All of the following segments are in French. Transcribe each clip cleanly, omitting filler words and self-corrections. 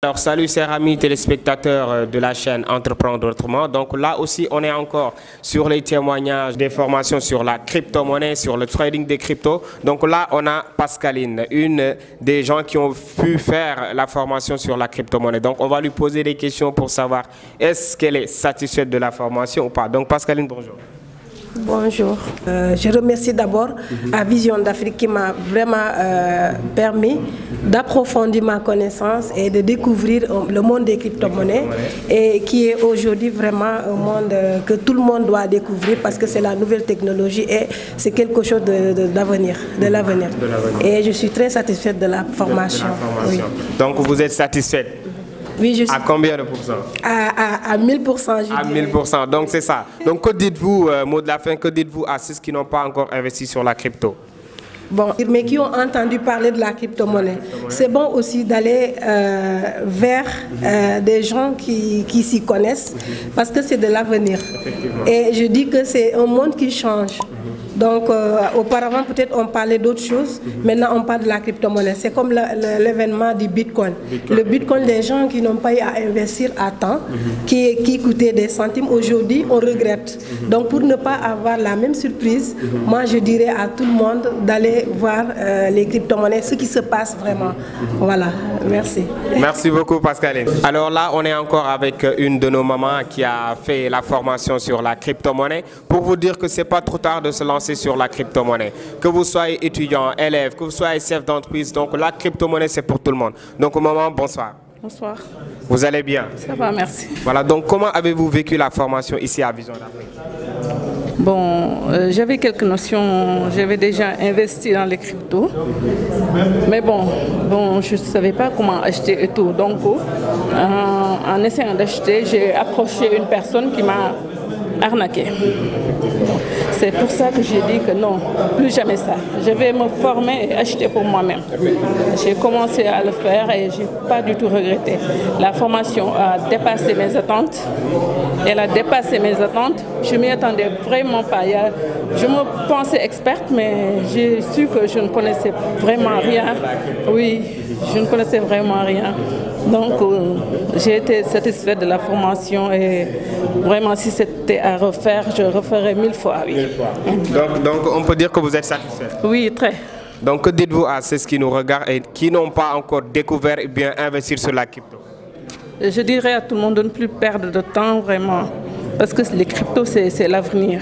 Alors salut chers amis téléspectateurs de la chaîne Entreprendre Autrement. Donc là aussi on est encore sur les témoignages des formations sur la crypto-monnaie, sur le trading des cryptos. Donc là on a Pascaline, une des gens qui ont pu faire la formation sur la crypto-monnaie. Donc on va lui poser des questions pour savoir est-ce qu'elle est satisfaite de la formation ou pas. Donc Pascaline, bonjour. Bonjour. Je remercie d'abord à Vision d'Afrique qui m'a vraiment permis d'approfondir ma connaissance et de découvrir le monde des crypto-monnaies et qui est aujourd'hui vraiment un monde que tout le monde doit découvrir parce que c'est la nouvelle technologie et c'est quelque chose de l'avenir. Et je suis très satisfaite de la formation. Oui. Donc vous êtes satisfaite? Oui, je suis. À combien de pourcents? À 1000%. À 1000%, donc c'est ça. Donc que dites-vous, mot de la fin, que dites-vous à ceux qui n'ont pas encore investi sur la crypto? Bon, mais qui ont entendu parler de la crypto-monnaie. C'est bon aussi d'aller vers des gens qui s'y connaissent parce que c'est de l'avenir. Et je dis que c'est un monde qui change. Donc, auparavant, peut-être on parlait d'autres choses. Maintenant, on parle de la crypto-monnaie. C'est comme l'événement du Bitcoin. Le Bitcoin, les gens qui n'ont pas eu à investir à temps, qui coûtait des centimes, aujourd'hui, on regrette. Donc, pour ne pas avoir la même surprise, moi, je dirais à tout le monde d'aller voir les crypto-monnaies, ce qui se passe vraiment. Voilà, merci. Merci beaucoup, Pascaline. Alors là, on est encore avec une de nos mamans qui a fait la formation sur la crypto-monnaie. Pour vous dire que ce n'est pas trop tard de se lancer sur la crypto-monnaie. Que vous soyez étudiant, élève, que vous soyez chef d'entreprise, donc la crypto-monnaie c'est pour tout le monde. Donc maman, bonsoir. Bonsoir. Vous allez bien? Ça va, merci. Voilà, donc comment avez-vous vécu la formation ici à Vision d'Afrique? Bon, j'avais quelques notions, j'avais déjà investi dans les cryptos, mais bon, je ne savais pas comment acheter et tout. Donc, en essayant d'acheter, j'ai approché une personne qui m'a arnaqué. C'est pour ça que j'ai dit que non, plus jamais ça. Je vais me former et acheter pour moi-même. J'ai commencé à le faire et je n'ai pas du tout regretté. La formation a dépassé mes attentes. Elle a dépassé mes attentes. Je ne m'y attendais vraiment pas. Je me pensais experte, mais j'ai su que je ne connaissais vraiment rien. Oui, je ne connaissais vraiment rien. Donc, j'ai été satisfaite de la formation et vraiment, si c'était à refaire, je referais 1000 fois. Oui. 1000 fois. Donc, on peut dire que vous êtes satisfaite? Oui, très. Donc, que dites-vous à ceux qui nous regardent et qui n'ont pas encore découvert et bien investir sur la crypto? Je dirais à tout le monde de ne plus perdre de temps, vraiment. Parce que les cryptos, c'est l'avenir.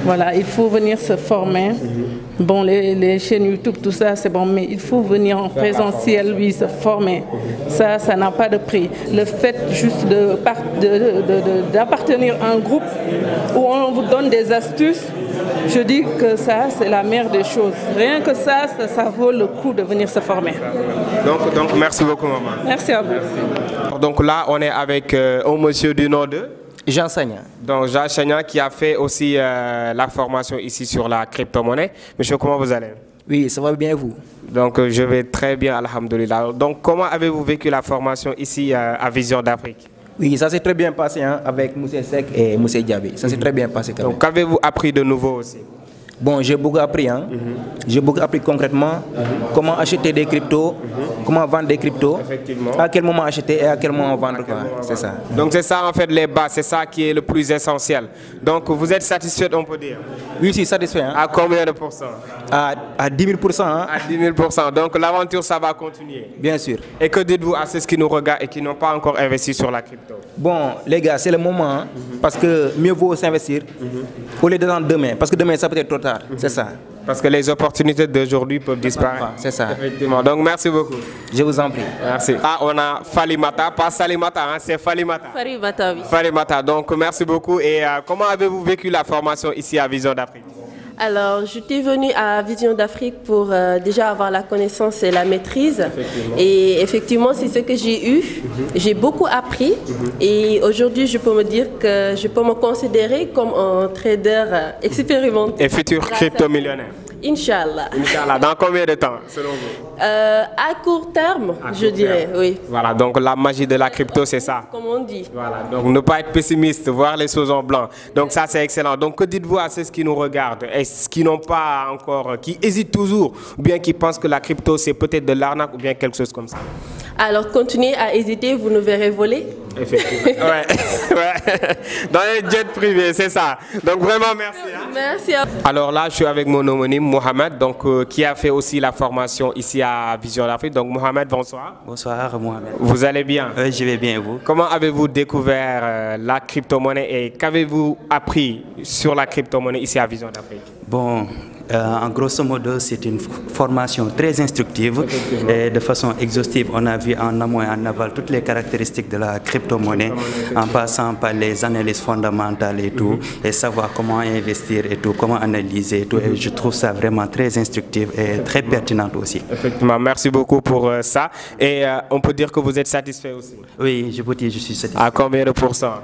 Voilà, il faut venir se former. Bon, les chaînes YouTube, tout ça, c'est bon, mais il faut venir en présentiel, oui, se former. Ça n'a pas de prix. Le fait juste d'appartenir à un groupe où on vous donne des astuces, je dis que ça, c'est la meilleure des choses. Rien que ça vaut le coup de venir se former. Donc merci beaucoup, maman. Merci à vous. Merci. Donc là, on est avec un monsieur du nom de Jean Sagna. Donc Jean Sagna qui a fait aussi la formation ici sur la crypto-monnaie. Monsieur, comment vous allez? Oui, ça va bien vous? Donc je vais très bien, alhamdoulilah. Donc comment avez-vous vécu la formation ici à Vision d'Afrique? Oui, ça s'est très bien passé hein, avec Moussé Sek et Moussé Diabé. Ça s'est très bien passé quand même. Donc qu'avez-vous appris de nouveau aussi? Bon, j'ai beaucoup appris. Hein. J'ai beaucoup appris concrètement comment acheter des cryptos, comment vendre des cryptos, à quel moment acheter et à quel moment vendre. C'est ça. Donc c'est ça en fait les bases, c'est ça qui est le plus essentiel. Donc vous êtes satisfait, on peut dire? Oui, je suis satisfait. Hein. À combien de pourcents? À 10 000%. Hein. À 10 000%. Donc l'aventure, ça va continuer? Bien sûr. Et que dites-vous à ceux qui nous regardent et qui n'ont pas encore investi sur la crypto? Bon, les gars, c'est le moment. Hein, parce que mieux vaut s'investir au lieu d'attendre demain. Parce que demain, ça peut être trop tard. C'est ça. Parce que les opportunités d'aujourd'hui peuvent disparaître. C'est ça. Effectivement. Donc merci beaucoup. Je vous en prie. Merci. Ah, on a Falimata, pas Salimata, hein, c'est Falimata. Falimata, oui. Falimata. Donc merci beaucoup. Et comment avez-vous vécu la formation ici à Vision d'Afrique? Alors, je suis venue à Vision d'Afrique pour déjà avoir la connaissance et la maîtrise. Et effectivement, c'est ce que j'ai eu. J'ai beaucoup appris. Et aujourd'hui, je peux me dire que je peux me considérer comme un trader expérimenté. Et futur crypto-millionnaire. Inch'Allah. Inch'Allah. Dans combien de temps, selon vous? À court terme, je dirais, oui. Voilà, donc la magie de la crypto, c'est ça. Comme on dit. Voilà, donc ne pas être pessimiste, voir les choses en blanc. Donc ça, c'est excellent. Donc que dites-vous à ceux qui nous regardent, est-ce qui n'ont pas encore, qui hésitent toujours, ou bien qui pensent que la crypto, c'est peut-être de l'arnaque ou bien quelque chose comme ça? Alors continuez à hésiter, vous nous verrez voler. Effectivement. Ouais. Dans les jets privés, c'est ça. Donc vraiment merci. Hein. Merci à vous. Alors là, je suis avec mon homonyme Mohamed, donc, qui a fait aussi la formation ici à Vision d'Afrique. Donc Mohamed, bonsoir. Bonsoir Mohamed. Vous allez bien? Oui, je vais bien et vous? Comment avez-vous découvert la crypto-monnaie et qu'avez-vous appris sur la crypto-monnaie ici à Vision d'Afrique? Bon, en grosso modo, c'est une formation très instructive et de façon exhaustive. On a vu en amont et en aval toutes les caractéristiques de la crypto-monnaie en passant par les analyses fondamentales et tout, et savoir comment investir et tout, comment analyser et tout. Et je trouve ça vraiment très instructif et très pertinent aussi. Effectivement, merci beaucoup pour ça. Et on peut dire que vous êtes satisfait aussi? Oui, je peux dire que je suis satisfait. À combien de pourcents?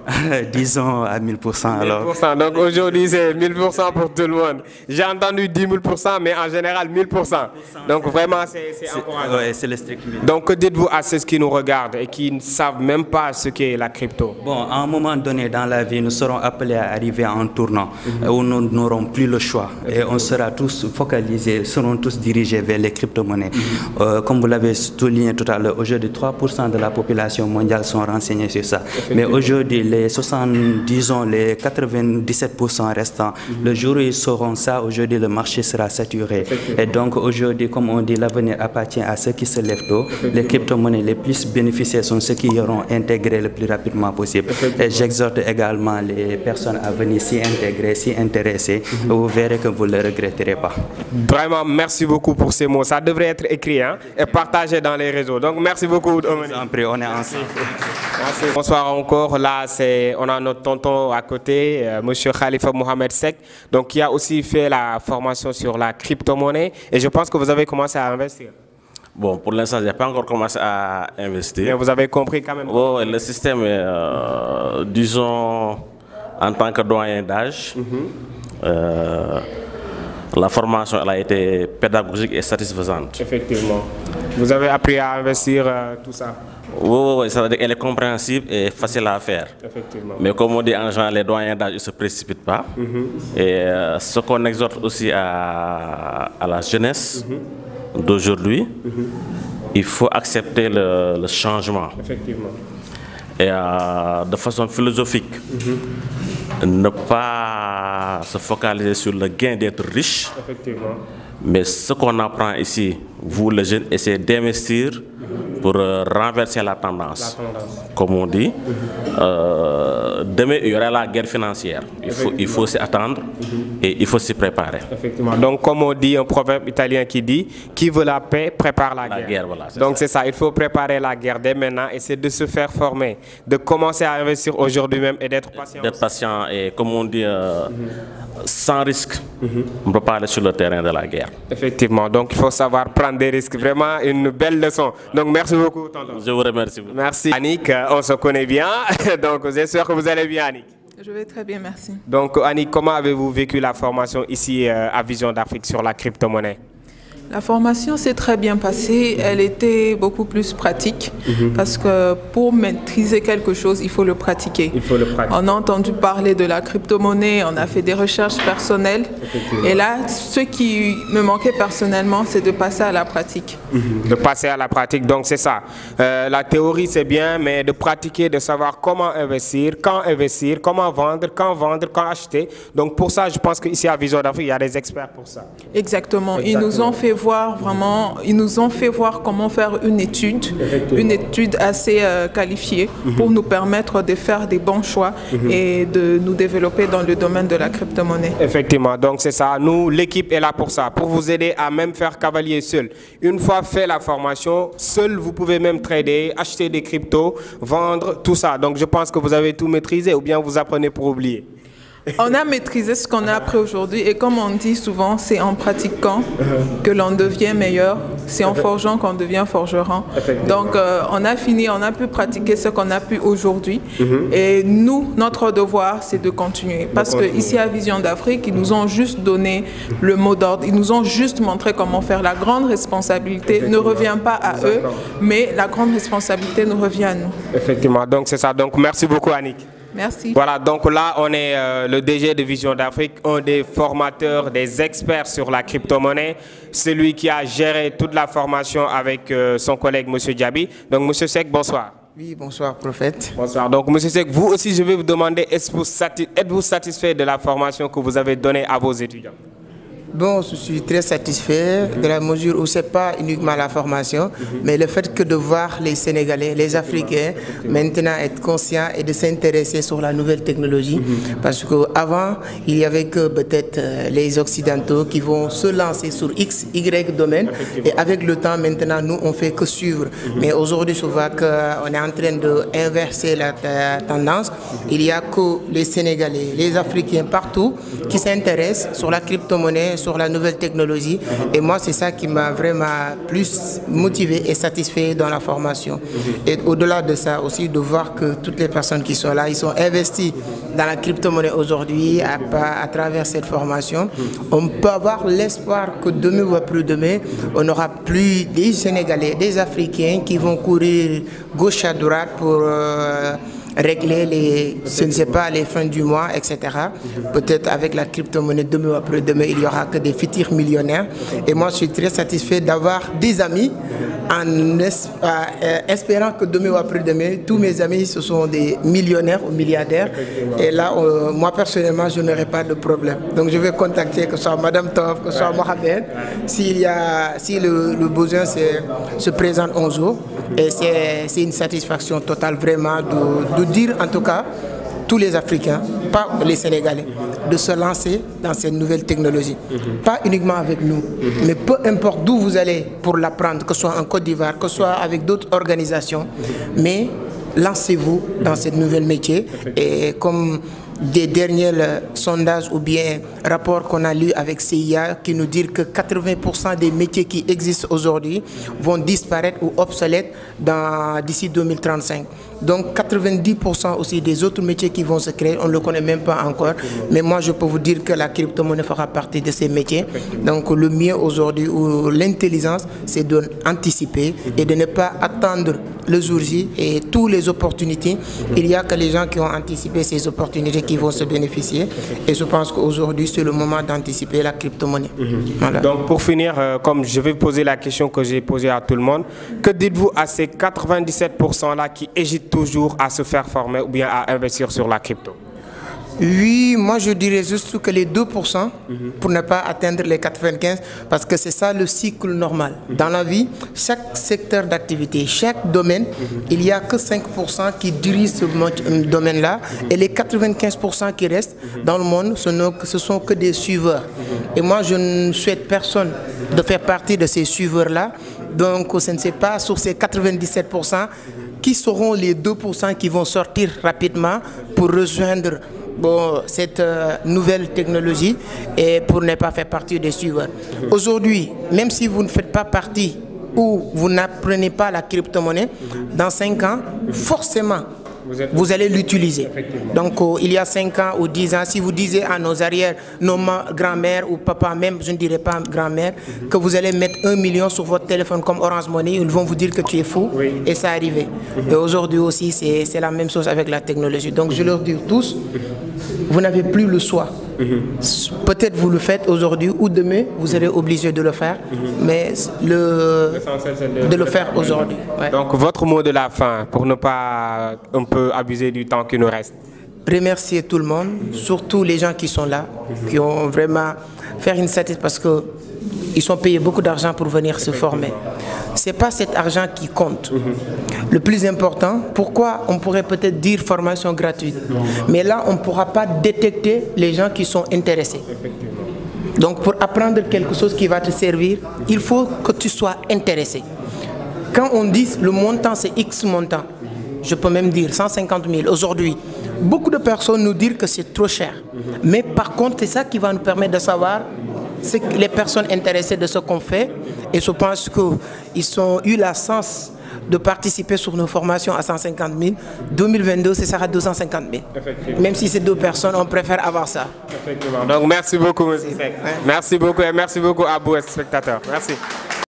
Disons à 1000% alors. 1000%. Donc aujourd'hui, c'est 1000% pour tout le monde. J'ai entendu 10 000%, mais en général 1000%. Donc vraiment, c'est encourageant. Oui, c'est le strict minimum. Donc que dites-vous à ceux qui nous regardent et qui ne savent même pas ce qu'est la crypto? Bon, à un moment donné dans la vie, nous serons appelés à arriver à un tournant où nous n'aurons plus le choix et on sera tous focalisés, serons tous dirigés vers les crypto-monnaies. Comme vous l'avez souligné tout à l'heure, aujourd'hui 3% de la population mondiale sont renseignés sur ça. Mais aujourd'hui, les 97% restants, le jour où ils sauront ça, aujourd'hui le marché sera saturé. Et donc aujourd'hui, comme on dit, l'avenir appartient à ceux qui se lèvent tôt. Les crypto-monnaies les plus bénéficiaires sont ceux qui y auront intégré le plus rapidement possible. Et j'exhorte également les personnes à venir s'y intégrer, s'y intéresser. Vous verrez que vous ne le regretterez pas. Vraiment, merci beaucoup pour ces mots. Ça devrait être écrit hein, et partagé dans les réseaux. Donc merci beaucoup. On est ensemble. Merci. Bonsoir encore. Là, on a notre tonton à côté, Monsieur Khalifa Mohamed Seck, donc qui a aussi fait la formation sur la crypto-monnaie. Et je pense que vous avez commencé à investir. Bon, pour l'instant, je n'ai pas encore commencé à investir. Mais vous avez compris quand même. Oh, le système est, disons, en tant que doyen d'âge, la formation elle a été pédagogique et satisfaisante. Effectivement. Vous avez appris à investir tout ça? Oui, ça veut dire qu'elle est compréhensible et facile à faire. Effectivement. Mais comme on dit en général, les doyens d'âge ne se précipitent pas. Et ce qu'on exhorte aussi à la jeunesse d'aujourd'hui, il faut accepter le changement. Effectivement. Et de façon philosophique, ne pas se focaliser sur le gain d'être riche. Effectivement. Mais ce qu'on apprend ici, vous les jeunes, essayez d'investir pour renverser la tendance. Comme on dit, demain il y aura la guerre financière. Il faut s'y attendre et il faut s'y préparer. Effectivement. Donc comme on dit un proverbe italien qui dit, qui veut la paix prépare la guerre. Voilà, donc c'est ça, il faut préparer la guerre dès maintenant et c'est de se faire former, de commencer à investir aujourd'hui même et d'être patient. D'être patient et comme on dit, sans risque, on peut pas aller sur le terrain de la guerre. Effectivement, donc il faut savoir prendre des risques. Vraiment une belle leçon. Donc merci beaucoup, tonton. Je vous remercie. Merci. Annick, on se connaît bien. Donc j'espère que vous allez bien, Annick. Je vais très bien, merci. Donc Annick, comment avez-vous vécu la formation ici à Vision d'Afrique sur la crypto-monnaie? La formation s'est très bien passée, elle était beaucoup plus pratique parce que pour maîtriser quelque chose, il faut le pratiquer. On a entendu parler de la crypto-monnaie, on a fait des recherches personnelles et là, ce qui me manquait personnellement, c'est de passer à la pratique. De passer à la pratique, donc c'est ça. La théorie c'est bien, mais de pratiquer, de savoir comment investir, comment vendre, quand acheter. Donc pour ça, je pense qu'ici à Vision d'Afrique, il y a des experts pour ça. Exactement. Ils nous ont fait voir comment faire une étude assez qualifiée pour nous permettre de faire des bons choix et de nous développer dans le domaine de la crypto-monnaie. Effectivement, donc c'est ça. Nous, l'équipe est là pour ça, pour vous aider à même faire cavalier seul. Une fois fait la formation, seul vous pouvez même trader, acheter des cryptos, vendre, tout ça. Donc je pense que vous avez tout maîtrisé ou bien vous apprenez pour oublier. On a maîtrisé ce qu'on a appris aujourd'hui et comme on dit souvent, c'est en pratiquant que l'on devient meilleur, c'est en forgeant qu'on devient forgeron. Donc on a pu pratiquer ce qu'on a pu aujourd'hui et nous, notre devoir, c'est de continuer. Parce qu'ici à Vision d'Afrique, ils nous ont juste donné le mot d'ordre, ils nous ont juste montré comment faire. La grande responsabilité ne revient pas à eux, mais la grande responsabilité nous revient à nous. Effectivement, donc c'est ça. Donc merci beaucoup Annick. Merci. Voilà, donc là, on est le DG de Vision d'Afrique, un des formateurs, des experts sur la crypto-monnaie, celui qui a géré toute la formation avec son collègue M. Diaby. Donc, M. Seck, bonsoir. Oui, bonsoir, prophète. Bonsoir. Donc, M. Seck, vous aussi, je vais vous demander, êtes-vous satisfait de la formation que vous avez donnée à vos étudiants? Bon, je suis très satisfait de la mesure où ce n'est pas uniquement la formation, mais le fait que de voir les Sénégalais, les Africains, maintenant être conscients et de s'intéresser sur la nouvelle technologie. Parce qu'avant, il n'y avait que peut-être les Occidentaux qui vont se lancer sur X, Y domaine. Et avec le temps, maintenant, nous, on ne fait que suivre. Mais aujourd'hui, je vois qu'on est en train d'inverser la tendance. Il n'y a que les Sénégalais, les Africains partout qui s'intéressent sur la crypto-monnaie, sur la nouvelle technologie. Et moi, c'est ça qui m'a vraiment plus motivé et satisfait dans la formation. Et au-delà de ça aussi, de voir que toutes les personnes qui sont là, ils sont investis dans la crypto-monnaie aujourd'hui à travers cette formation. On peut avoir l'espoir que demain ou après-demain, on n'aura plus des Sénégalais, des Africains qui vont courir gauche à droite pour régler les, je ne sais pas, les fins du mois, etc. Peut-être avec la crypto-monnaie, demain ou après-demain, il n'y aura que des futurs millionnaires. Et moi, je suis très satisfait d'avoir des amis en espérant que demain ou après-demain, tous mes amis, ce sont des millionnaires ou milliardaires. Et là, moi, personnellement, je n'aurai pas de problème. Donc, je vais contacter, que ce soit Madame Tov, que ce soit Mohamed, si le besoin se présente un jour. Et c'est une satisfaction totale vraiment de dire en tout cas tous les Africains, pas les Sénégalais, de se lancer dans cette nouvelle technologie. Pas uniquement avec nous, mais peu importe d'où vous allez pour l'apprendre, que ce soit en Côte d'Ivoire, que ce soit avec d'autres organisations, mais lancez-vous dans ce nouvel métier. Et comme des derniers sondages ou bien rapports qu'on a lus avec CIA qui nous disent que 80% des métiers qui existent aujourd'hui vont disparaître ou obsolètes d'ici 2035. Donc 90% aussi des autres métiers qui vont se créer, on ne le connaît même pas encore. Mais moi, je peux vous dire que la crypto-monnaie fera partie de ces métiers. Donc le mieux aujourd'hui, ou l'intelligence, c'est d'anticiper et de ne pas attendre le jour J et toutes les opportunités. Il n'y a que les gens qui ont anticipé ces opportunités qui vont se bénéficier. Et je pense qu'aujourd'hui, c'est le moment d'anticiper la crypto-monnaie. Voilà. Donc pour finir, comme je vais poser la question que j'ai posée à tout le monde, que dites-vous à ces 97%-là qui hésitent toujours à se faire former ou bien à investir sur la crypto? Oui, moi je dirais juste que les 2% pour ne pas atteindre les 95%, parce que c'est ça le cycle normal. Dans la vie, chaque secteur d'activité, chaque domaine, il n'y a que 5% qui dirigent ce domaine-là et les 95% qui restent dans le monde, ce sont que des suiveurs. Et moi je ne souhaite personne de faire partie de ces suiveurs-là, donc je ne sais pas sur ces 97%, qui seront les 2% qui vont sortir rapidement pour rejoindre cette nouvelle technologie et pour ne pas faire partie des suiveurs. Aujourd'hui, même si vous ne faites pas partie ou vous n'apprenez pas la crypto-monnaie, dans 5 ans, forcément, vous allez l'utiliser. Donc il y a 5 ans ou 10 ans, si vous disiez à nos arrières, nos grand-mères ou papa même, je ne dirais pas grand-mère, que vous allez mettre 1 million sur votre téléphone comme Orange Money, ils vont vous dire que tu es fou, et ça arrivait. Et aujourd'hui aussi, c'est la même chose avec la technologie. Donc je leur dis tous, vous n'avez plus le choix. Peut-être vous le faites aujourd'hui ou demain, vous serez obligé de le faire, mais de le faire aujourd'hui. Ouais. Donc votre mot de la fin, pour ne pas un peu abuser du temps qui nous reste? Remercier tout le monde, surtout les gens qui sont là, qui ont vraiment fait une satisfaction parce qu'ils sont payés beaucoup d'argent pour venir se former. Ce n'est pas cet argent qui compte. Le plus important, pourquoi on pourrait peut-être dire formation gratuite, mais là on ne pourra pas détecter les gens qui sont intéressés. Donc pour apprendre quelque chose qui va te servir, il faut que tu sois intéressé. Quand on dit le montant c'est X montant, je peux même dire 150 000 aujourd'hui, beaucoup de personnes nous disent que c'est trop cher. Mais par contre, c'est ça qui va nous permettre de savoir c'est les personnes intéressées de ce qu'on fait. Et je pense qu'ils ont eu la chance de participer sur nos formations à 150 000. 2022, ce sera 250 000. Même si c'est 2 personnes, on préfère avoir ça. Effectivement. Donc merci beaucoup, M. Seck. Merci beaucoup et merci beaucoup à vous, spectateurs. Merci.